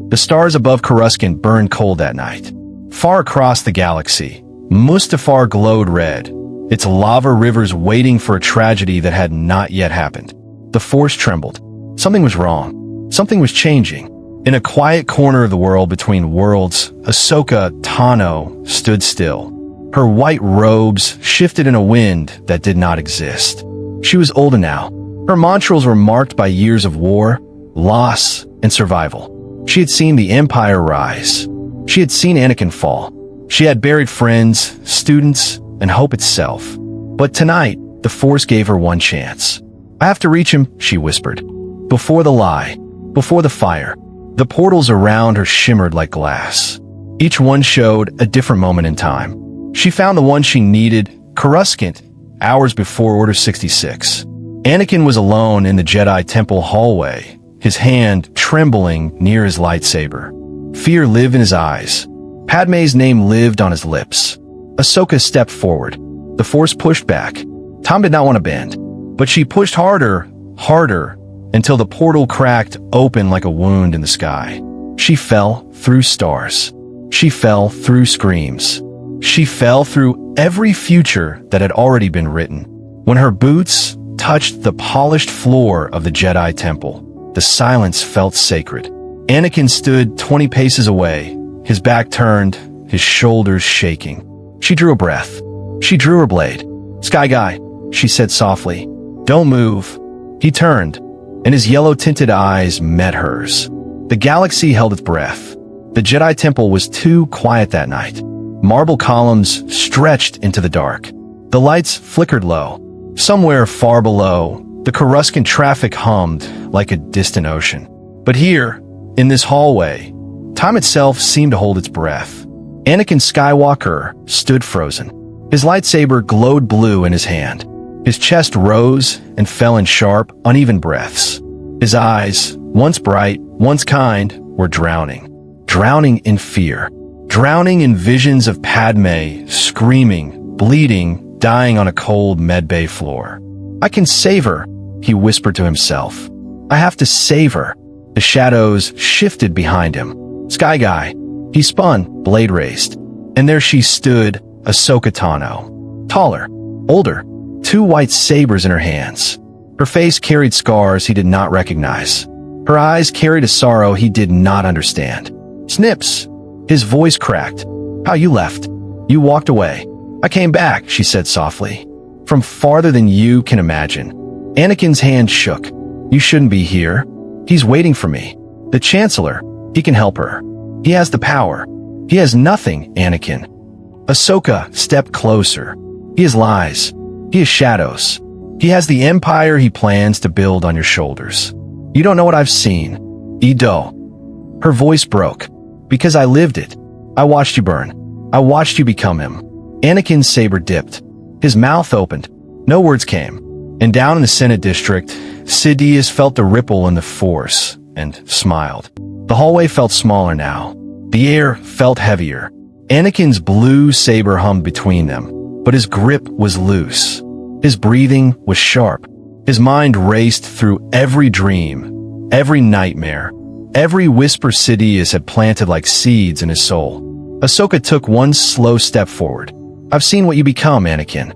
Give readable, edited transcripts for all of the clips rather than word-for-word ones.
The stars above Coruscant burned cold that night. Far across the galaxy, Mustafar glowed red, its lava rivers waiting for a tragedy that had not yet happened. The Force trembled. Something was wrong. Something was changing. In a quiet corner of the world between worlds, Ahsoka Tano stood still. Her white robes shifted in a wind that did not exist. She was older now. Her montrals were marked by years of war, loss, and survival. She had seen the Empire rise. She had seen Anakin fall. She had buried friends, students, and hope itself. But tonight, the Force gave her one chance. "I have to reach him," she whispered. Before the lie, before the fire, the portals around her shimmered like glass. Each one showed a different moment in time. She found the one she needed, Coruscant, hours before Order 66. Anakin was alone in the Jedi Temple hallway, his hand trembling near his lightsaber. Fear lived in his eyes. Padme's name lived on his lips. Ahsoka stepped forward. The Force pushed back. Tom did not want to bend, but she pushed harder, harder, until the portal cracked open like a wound in the sky. She fell through stars. She fell through screams. She fell through every future that had already been written. When her boots touched the polished floor of the Jedi Temple, the silence felt sacred. Anakin stood 20 paces away, his back turned, his shoulders shaking. She drew a breath. She drew her blade. "Sky Guy," she said softly. "Don't move." He turned, and his yellow-tinted eyes met hers. The galaxy held its breath. The Jedi Temple was too quiet that night. Marble columns stretched into the dark. The lights flickered low. Somewhere far below, the Coruscant traffic hummed like a distant ocean. But here, in this hallway, time itself seemed to hold its breath. Anakin Skywalker stood frozen. His lightsaber glowed blue in his hand. His chest rose and fell in sharp, uneven breaths. His eyes, once bright, once kind, were drowning. Drowning in fear. Drowning in visions of Padme, screaming, bleeding, dying on a cold medbay floor. "I can save her," he whispered to himself. "I have to save her." The shadows shifted behind him. "Sky Guy." He spun, blade raised. And there she stood, Ahsoka Tano. Taller, older, two white sabers in her hands. Her face carried scars he did not recognize. Her eyes carried a sorrow he did not understand. "Snips." His voice cracked. "How you left? You walked away." "I came back," she said softly. "From farther than you can imagine." Anakin's hand shook. "You shouldn't be here. He's waiting for me. The Chancellor. He can help her. He has the power." "He has nothing, Anakin." Ahsoka stepped closer. "He has lies. He has shadows. He has the empire he plans to build on your shoulders. You don't know what I've seen. Ido." Her voice broke. "Because I lived it. I watched you burn. I watched you become him." Anakin's saber dipped. His mouth opened. No words came. And down in the Senate district, Sidious felt the ripple in the Force and smiled. The hallway felt smaller now. The air felt heavier. Anakin's blue saber hummed between them, but his grip was loose. His breathing was sharp. His mind raced through every dream, every nightmare, every whisper Sidious had planted like seeds in his soul. Ahsoka took one slow step forward. "I've seen what you become, Anakin."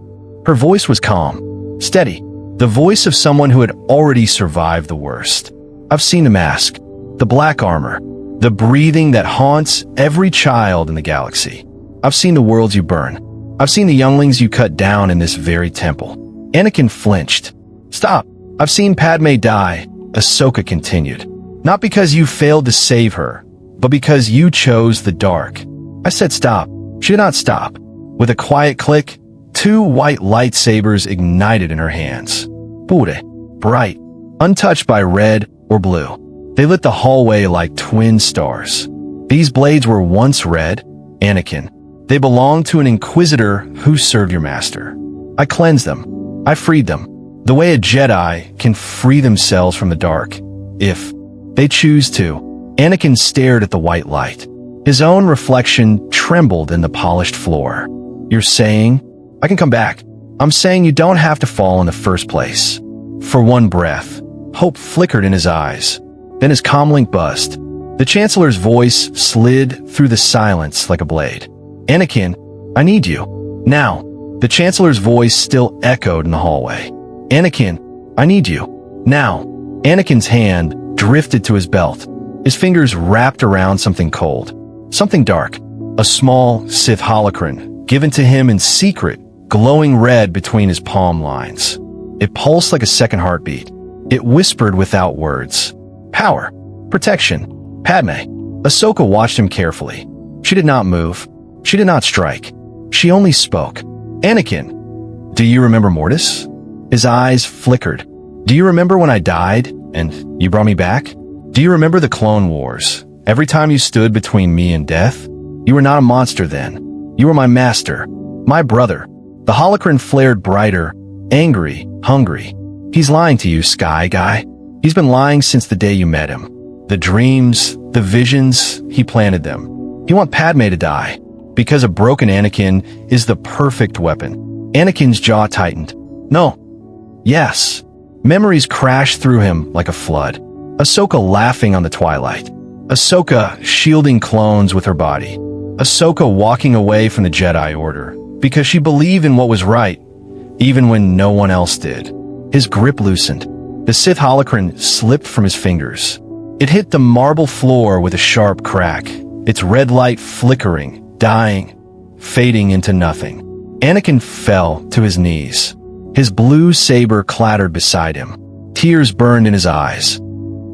Her voice was calm, steady, the voice of someone who had already survived the worst. "I've seen the mask, the black armor, the breathing that haunts every child in the galaxy. I've seen the worlds you burn. I've seen the younglings you cut down in this very temple." Anakin flinched. "Stop. I've seen Padme die," Ahsoka continued. "Not because you failed to save her, but because you chose the dark." I said stop. She did not stop. With a quiet click, two white lightsabers ignited in her hands. Pure, bright, untouched by red or blue. They lit the hallway like twin stars. These blades were once red, Anakin. They belonged to an inquisitor who served your master. I cleansed them. I freed them. The way a Jedi can free themselves from the dark, if they choose to. Anakin stared at the white light. His own reflection trembled in the polished floor. "You're saying, I can come back. I'm saying you don't have to fall in the first place." For one breath, hope flickered in his eyes. Then his comlink buzzed. The Chancellor's voice slid through the silence like a blade. "Anakin, I need you. Now." The Chancellor's voice still echoed in the hallway. "Anakin, I need you. Now." Anakin's hand drifted to his belt. His fingers wrapped around something cold. Something dark. A small Sith holocron, given to him in secret, glowing red between his palm lines. It pulsed like a second heartbeat. It whispered without words. Power. Protection. Padme. Ahsoka watched him carefully. She did not move. She did not strike. She only spoke. "Anakin, do you remember Mortis?" His eyes flickered. "Do you remember when I died, and you brought me back? Do you remember the Clone Wars? Every time you stood between me and death? You were not a monster then. You were my master. My brother." The holocron flared brighter, angry, hungry. "He's lying to you, Sky Guy. He's been lying since the day you met him. The dreams, the visions, he planted them. He wants Padme to die, because a broken Anakin is the perfect weapon." Anakin's jaw tightened. "No. Yes." Memories crashed through him like a flood. Ahsoka laughing on the twilight. Ahsoka shielding clones with her body. Ahsoka walking away from the Jedi Order because she believed in what was right, even when no one else did. His grip loosened. The Sith holocron slipped from his fingers. It hit the marble floor with a sharp crack, its red light flickering, dying, fading into nothing. Anakin fell to his knees. His blue saber clattered beside him. Tears burned in his eyes.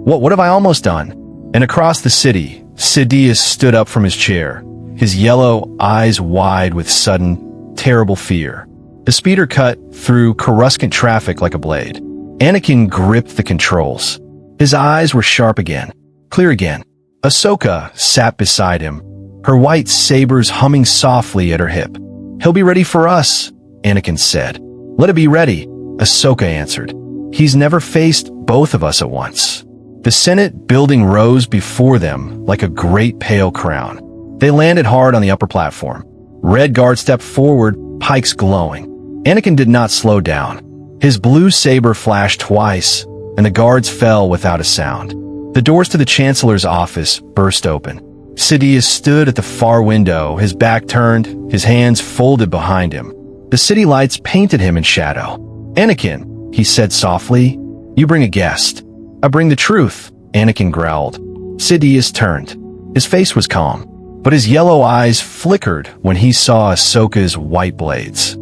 What have I almost done?" And across the city, Sidious stood up from his chair, his yellow eyes wide with sudden, terrible fear. The speeder cut through Coruscant traffic like a blade. Anakin gripped the controls. His eyes were sharp again, clear again. Ahsoka sat beside him, her white sabers humming softly at her hip. "He'll be ready for us," Anakin said. "Let it be ready," Ahsoka answered. "He's never faced both of us at once." The Senate building rose before them like a great pale crown. They landed hard on the upper platform. Red Guard stepped forward, pikes glowing. Anakin did not slow down. His blue saber flashed twice, and the guards fell without a sound. The doors to the Chancellor's office burst open. Sidious stood at the far window, his back turned, his hands folded behind him. The city lights painted him in shadow. "Anakin," he said softly, "you bring a guest." "I bring the truth," Anakin growled. Sidious turned. His face was calm, but his yellow eyes flickered when he saw Ahsoka's white blades.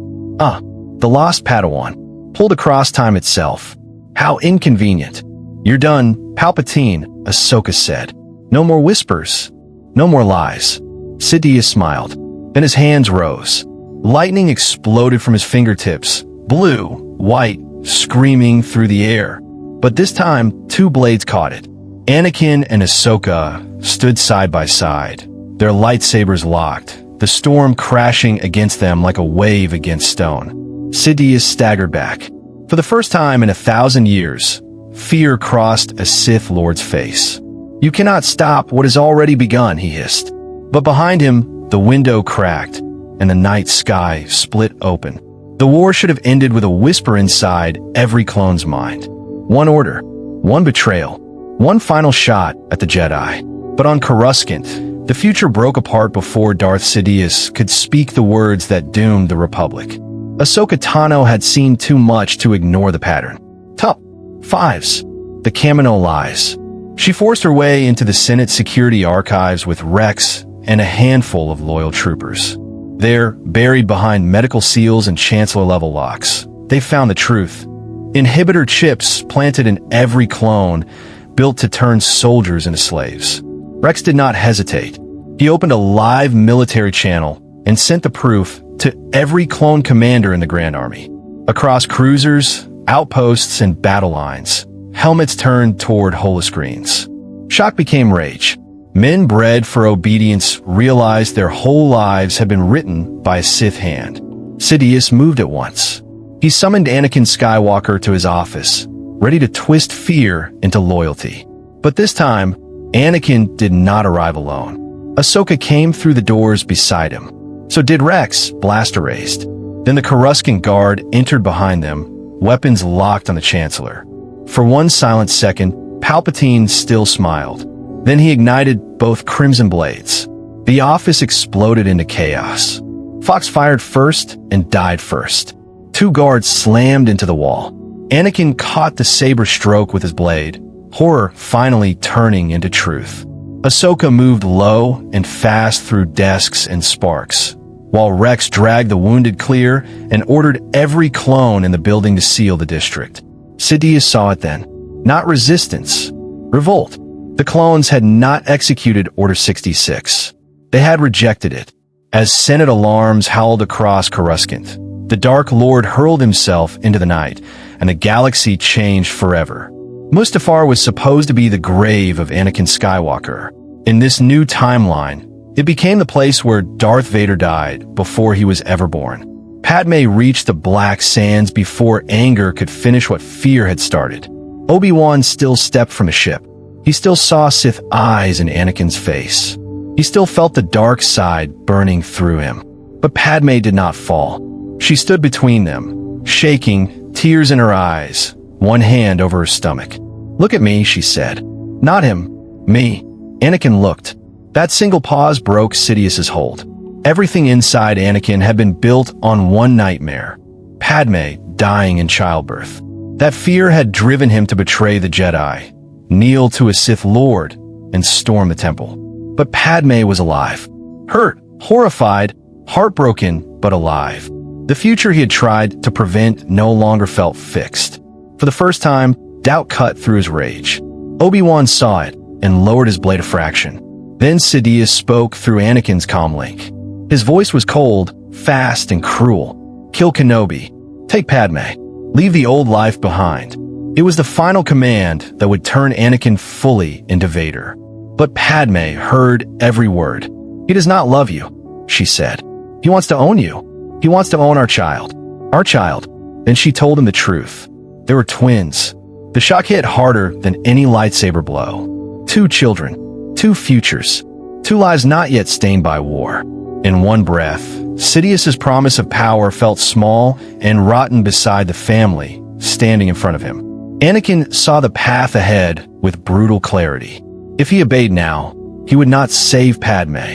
The lost Padawan, pulled across time itself. How inconvenient. "You're done, Palpatine," Ahsoka said. "No more whispers. No more lies." Sidious smiled. Then his hands rose. Lightning exploded from his fingertips, blue, white, screaming through the air. But this time, two blades caught it. Anakin and Ahsoka stood side by side, their lightsabers locked, the storm crashing against them like a wave against stone. Sidious staggered back. For the first time in 1,000 years, fear crossed a Sith Lord's face. "You cannot stop what has already begun," he hissed. But behind him, the window cracked, and the night sky split open. The war should have ended with a whisper inside every clone's mind. One order, one betrayal, one final shot at the Jedi. But on Coruscant, the future broke apart before Darth Sidious could speak the words that doomed the Republic. Ahsoka Tano had seen too much to ignore the pattern. Top 5s. The Kamino lies. She forced her way into the Senate security archives with Rex and a handful of loyal troopers. There, buried behind medical seals and chancellor-level locks, they found the truth. Inhibitor chips planted in every clone, built to turn soldiers into slaves. Rex did not hesitate. He opened a live military channel and sent the proof to every clone commander in the Grand Army. Across cruisers, outposts, and battle lines, helmets turned toward holoscreens. Shock became rage. Men bred for obedience realized their whole lives had been written by a Sith hand. Sidious moved at once. He summoned Anakin Skywalker to his office, ready to twist fear into loyalty. But this time, Anakin did not arrive alone. Ahsoka came through the doors beside him. So did Rex, blaster raised. Then the Coruscant guard entered behind them, weapons locked on the Chancellor. For one silent second, Palpatine still smiled. Then he ignited both crimson blades. The office exploded into chaos. Fox fired first and died first. 2 guards slammed into the wall. Anakin caught the saber stroke with his blade, horror finally turning into truth. Ahsoka moved low and fast through desks and sparks, while Rex dragged the wounded clear and ordered every clone in the building to seal the district. Sidious saw it then. Not resistance, revolt. The clones had not executed Order 66. They had rejected it. As Senate alarms howled across Coruscant, the Dark Lord hurled himself into the night, and the galaxy changed forever. Mustafar was supposed to be the grave of Anakin Skywalker. In this new timeline, it became the place where Darth Vader died before he was ever born. Padme reached the black sands before anger could finish what fear had started. Obi-Wan still stepped from a ship. He still saw Sith eyes in Anakin's face. He still felt the dark side burning through him. But Padme did not fall. She stood between them, shaking, tears in her eyes, one hand over her stomach. "Look at me," she said. "Not him. Me." Anakin looked. That single pause broke Sidious's hold. Everything inside Anakin had been built on one nightmare: Padme dying in childbirth. That fear had driven him to betray the Jedi, kneel to a Sith Lord, and storm the temple. But Padme was alive. Hurt, horrified, heartbroken, but alive. The future he had tried to prevent no longer felt fixed. For the first time, doubt cut through his rage. Obi-Wan saw it and lowered his blade a fraction. Then Sidious spoke through Anakin's comlink. His voice was cold, fast, and cruel. "Kill Kenobi. Take Padme. Leave the old life behind." It was the final command that would turn Anakin fully into Vader. But Padme heard every word. "He does not love you," she said. "He wants to own you. He wants to own our child. Our child." Then she told him the truth. They were twins. The shock hit harder than any lightsaber blow. 2 children. 2 futures. 2 lives not yet stained by war. In one breath, Sidious's promise of power felt small and rotten beside the family standing in front of him. Anakin saw the path ahead with brutal clarity. If he obeyed now, he would not save Padme.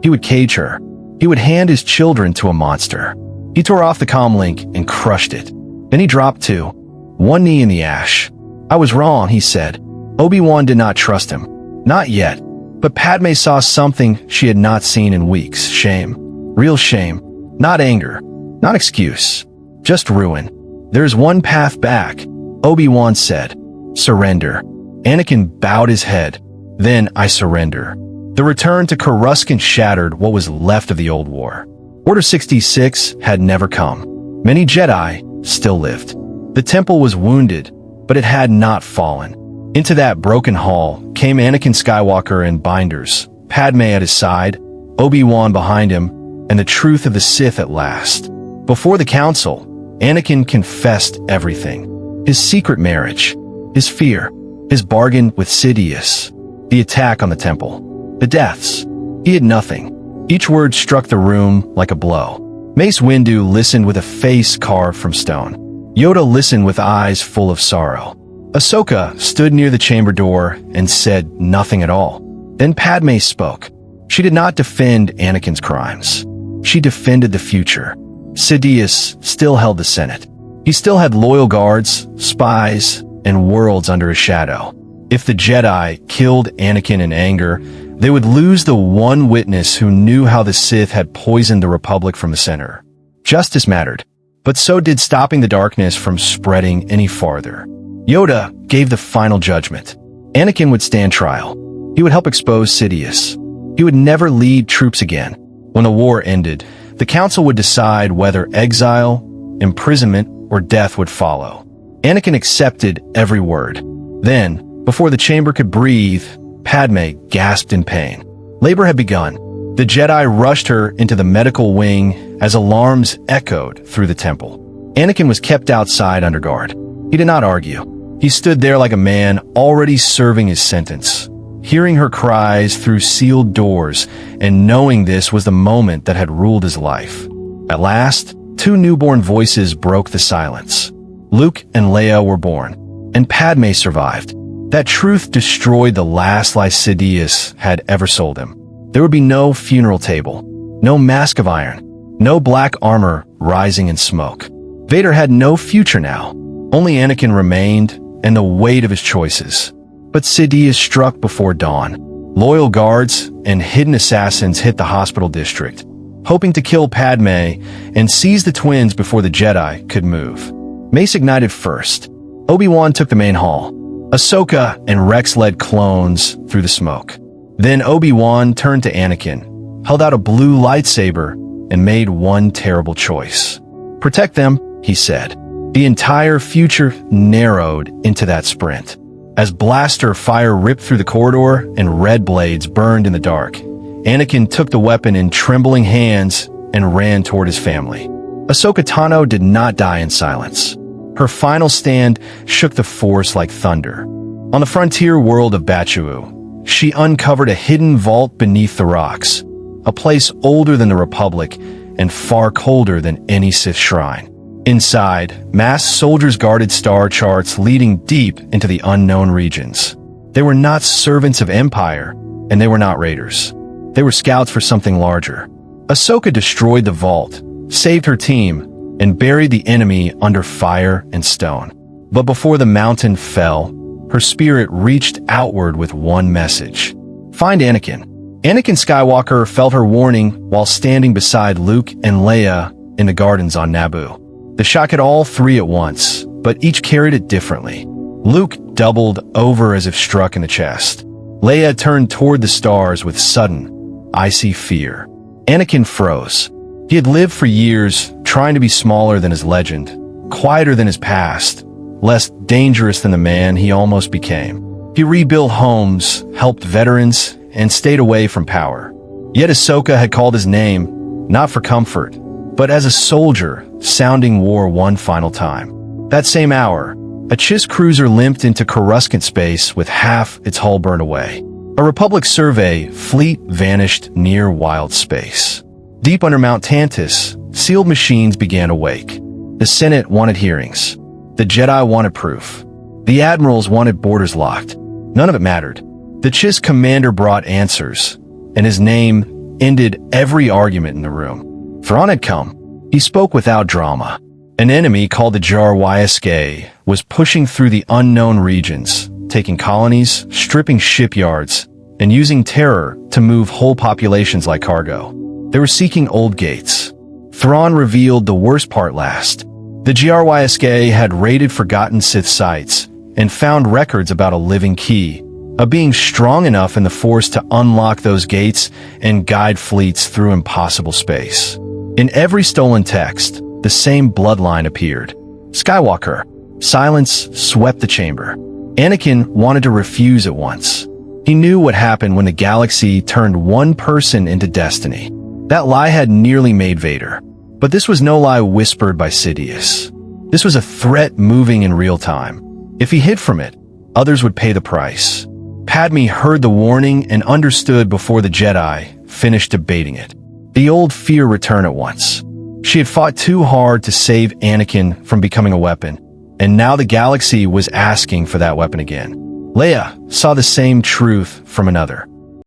He would cage her. He would hand his children to a monster. He tore off the comlink and crushed it. Then he dropped to one knee in the ash. "I was wrong," he said. Obi-Wan did not trust him. Not yet. But Padme saw something she had not seen in weeks. Shame. Real shame. Not anger. Not excuse. Just ruin. "There's one path back," Obi-Wan said. "Surrender." Anakin bowed his head. "Then I surrender." The return to Coruscant shattered what was left of the old war. Order 66 had never come. Many Jedi still lived. The temple was wounded, but it had not fallen. Into that broken hall came Anakin Skywalker in binders, Padme at his side, Obi-Wan behind him, and the truth of the Sith at last. Before the council, Anakin confessed everything. His secret marriage, his fear, his bargain with Sidious, the attack on the temple, the deaths. He had nothing. Each word struck the room like a blow. Mace Windu listened with a face carved from stone. Yoda listened with eyes full of sorrow. Ahsoka stood near the chamber door and said nothing at all. Then Padme spoke. She did not defend Anakin's crimes. She defended the future. Sidious still held the Senate. He still had loyal guards, spies, and worlds under his shadow. If the Jedi killed Anakin in anger, they would lose the one witness who knew how the Sith had poisoned the Republic from the center. Justice mattered, but so did stopping the darkness from spreading any farther. Yoda gave the final judgment. Anakin would stand trial. He would help expose Sidious. He would never lead troops again. When the war ended, the council would decide whether exile, imprisonment, or death would follow. Anakin accepted every word. Then, before the chamber could breathe, Padme gasped in pain. Labor had begun. The Jedi rushed her into the medical wing as alarms echoed through the temple. Anakin was kept outside under guard. He did not argue. He stood there like a man already serving his sentence, hearing her cries through sealed doors and knowing this was the moment that had ruled his life. At last, 2 newborn voices broke the silence. Luke and Leia were born, and Padme survived. That truth destroyed the last lie Sidious had ever sold him. There would be no funeral table, no mask of iron, no black armor rising in smoke. Vader had no future now. Only Anakin remained, and the weight of his choices. But Sidious struck before dawn. Loyal guards and hidden assassins hit the hospital district, hoping to kill Padme and seize the twins before the Jedi could move. Mace ignited first. Obi-Wan took the main hall. Ahsoka and Rex led clones through the smoke. Then Obi-Wan turned to Anakin, held out a blue lightsaber, and made one terrible choice. "Protect them," he said. The entire future narrowed into that sprint. As blaster fire ripped through the corridor and red blades burned in the dark, Anakin took the weapon in trembling hands and ran toward his family. Ahsoka Tano did not die in silence. Her final stand shook the Force like thunder. On the frontier world of Batuu, she uncovered a hidden vault beneath the rocks, a place older than the Republic and far colder than any Sith shrine. Inside, masked soldiers guarded star charts leading deep into the unknown regions. They were not servants of Empire, and they were not raiders. They were scouts for something larger. Ahsoka destroyed the vault, saved her team, and buried the enemy under fire and stone. But before the mountain fell, her spirit reached outward with one message. Find Anakin. Anakin Skywalker felt her warning while standing beside Luke and Leia in the gardens on Naboo. The shot hit all three at once, but each carried it differently. Luke doubled over as if struck in the chest. Leia turned toward the stars with sudden, icy fear. Anakin froze. He had lived for years trying to be smaller than his legend, quieter than his past, less dangerous than the man he almost became. He rebuilt homes, helped veterans, and stayed away from power. Yet Ahsoka had called his name, not for comfort, but as a soldier sounding war one final time. That same hour, a Chiss cruiser limped into Coruscant space with half its hull burned away. A Republic survey fleet vanished near wild space. Deep under Mount Tantus, sealed machines began to wake. The Senate wanted hearings. The Jedi wanted proof. The admirals wanted borders locked. None of it mattered. The Chiss commander brought answers, and his name ended every argument in the room. Thrawn had come. He spoke without drama. An enemy called the Jar-Wysk was pushing through the unknown regions, taking colonies, stripping shipyards, and using terror to move whole populations like cargo. They were seeking old gates. Thrawn revealed the worst part last. The Jar-Wysk had raided forgotten Sith sites and found records about a living key, a being strong enough in the Force to unlock those gates and guide fleets through impossible space. In every stolen text, the same bloodline appeared. Skywalker. Silence swept the chamber. Anakin wanted to refuse at once. He knew what happened when the galaxy turned one person into destiny. That lie had nearly made Vader. But this was no lie whispered by Sidious. This was a threat moving in real time. If he hid from it, others would pay the price. Padme heard the warning and understood before the Jedi finished debating it. The old fear returned at once. She had fought too hard to save Anakin from becoming a weapon, and now the galaxy was asking for that weapon again. Leia saw the same truth from another.